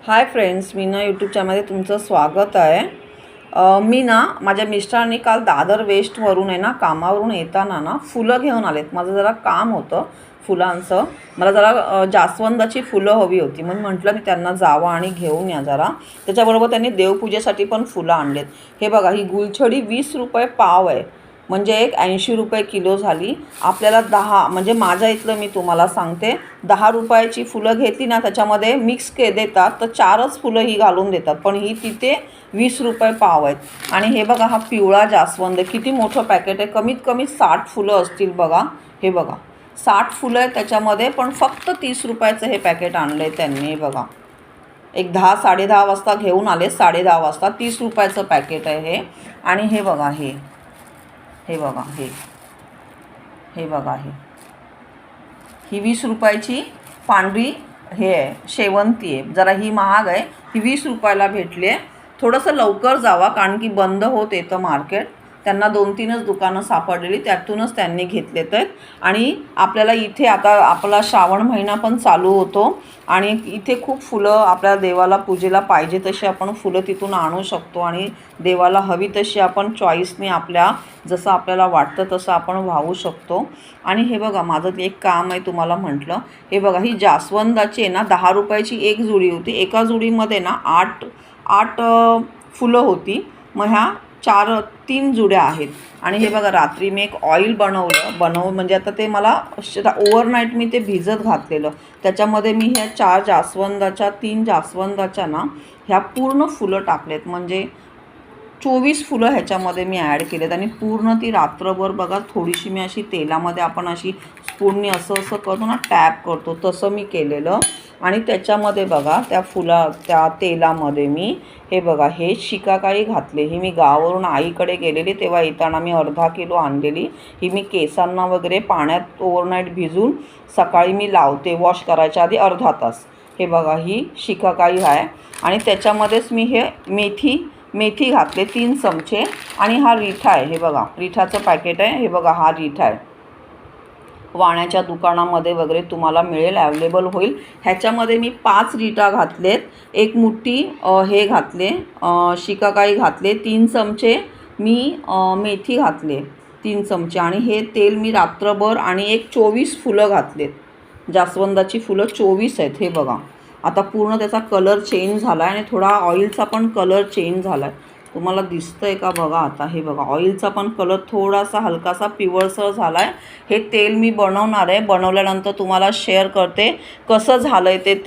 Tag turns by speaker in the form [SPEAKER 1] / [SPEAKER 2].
[SPEAKER 1] Hi friends, मी ना YouTube चॅनलमध्ये तुमचं स्वागत आहे। मी ना माझ्या मिस्टरांनी काल दादर वेस्टवरून आहे ना कामावरून येताना ना फुलं घेऊन आलेत। माझं जरा काम होतं फुलांचं, मला जरा जास्वंदाची फुलं हवी होती म्हणून म्हटलं मी त्यांना जावं आणि घेऊन या जरा। त्याच्याबरोबर त्यांनी देवपूजेसाठी पण फुलं आणलेत। हे बघा, ही गुलछडी 20 रुपये पाव आहे, म्हणजे एक 80 रुपये किलो झाली। आपल्याला 10 म्हणजे माझ्या इथलं मी तुम्हाला सांगते, 10 रुपयाची फुलं घेतली ना त्याच्यामध्ये मिक्स देतात तर 4च फुलं ही घालून देतात, पण ही तिथे 20 रुपये पाव आहेत। आणि हे बघा, हा पिवळा जास्वंद किती मोठं पॅकेट आहे, कमीत कमी 60 फुलं असतील बघा। हे बघा 60 फुलं आहेत त्याच्यामध्ये, पण फक्त 30 रुपयाचं हे पॅकेट आणलं आहे त्यांनी। बघा, एक 10-10:30 वाजता घेऊन आले, 10:30 वाजता 30 रुपयाचं पॅकेट आहे हे। आणि हे बघा, हे बघा, हे बघा, ही 20 रुपयाची पांढरी हे आहे, शेवंती आहे। जरा ही महाग आहे, ही 20 रुपयाला भेटली आहे। थोडंसं लवकर जावा कारण की बंद होत येतं मार्केट। त्यांना 2-3च दुकानं सापडलेली, त्यातूनच त्यांनी घेतलेत आहेत। आणि आपल्याला इथे आता आपला श्रावण महिना पण चालू होतो आणि इथे खूप फुलं आपल्या देवाला पूजेला पाहिजे तशी आपण फुलं तिथून आणू शकतो आणि देवाला हवी तशी आपण चॉईसने आपल्या जसं आपल्याला वाटतं तसं आपण वाहू शकतो। आणि हे बघा, माझं एक काम आहे तुम्हाला म्हटलं, हे बघा, ही जास्वंदाची आहे ना 10 रुपयाची एक जुडी होती। एका जुडीमध्ये ना 8 फुलं होती, मग ह्या 3 जुड्या आहेत। आणि हे बघा, रात्री मी एक ऑइल बनवलं म्हणजे आता ते मला ओव्हरनाईट मी ते भिजत घातलेलं, त्याच्यामध्ये मी ह्या 3 जास्वंदाच्या ना ह्या पूर्ण फुलं टाकलेत, म्हणजे 24 फुलं ह्याच्यामध्ये मी ॲड केलेत। आणि पूर्ण ती रात्रभर बघा, थोडीशी मी अशी तेलामध्ये आपण अशी स्पूननी असं करतो ना, टॅप करतो तसं मी केलेलं। आणि त्याच्यामध्ये बघा त्या तेलामध्ये मी हे बघा, हे शिकाकाई घातले। ही मी गावावरून आईकडे गेलेली तेव्हा येताना मी अर्धा किलो आणलेली। ही मी केसांना वगैरे पाण्यात ओव्हरनाईट भिजून सकाळी मी लावते, वॉश करायच्या आधी अर्धा तास। हे बघा, ही शिकाकाई आहे। आणि त्याच्यामध्येच मी हे मेथी घातले 3 चमचे। आणि हा रिठा आहे, हे बघा, रिठाचं पॅकेट आहे। हे बघा, हा रिठा आहे, वाण्याच्या दुकानामध्ये वगैरे तुम्हाला मिळेल, अवेलेबल होईल। ह्याच्यामध्ये मी 5 रिठा घातलेत, एक मुठी हे घातले, शिकाकाई घातले 3 चमचे, मी मेथी घातले 3 चमचे। आणि हे तेल मी रात्रभर आणि एक 24 फुलं घातलेत, जास्वंदाची फुलं 24 आहेत। हे बघा, आता पूर्ण त्याचा कलर चेंज झाला आहे आणि थोडा ऑइलचा पण कलर चेंज झाला आहे, तुम्हाला दिसतंय का बघा। आता हे बघा, ऑइलचा पण कलर थोडासा हलकासा पिवळसर झाला आहे। हे तेल मी बनवणार आहे, बनवल्यानंतर तुम्हाला शेअर करते कसं झालं आहे ते।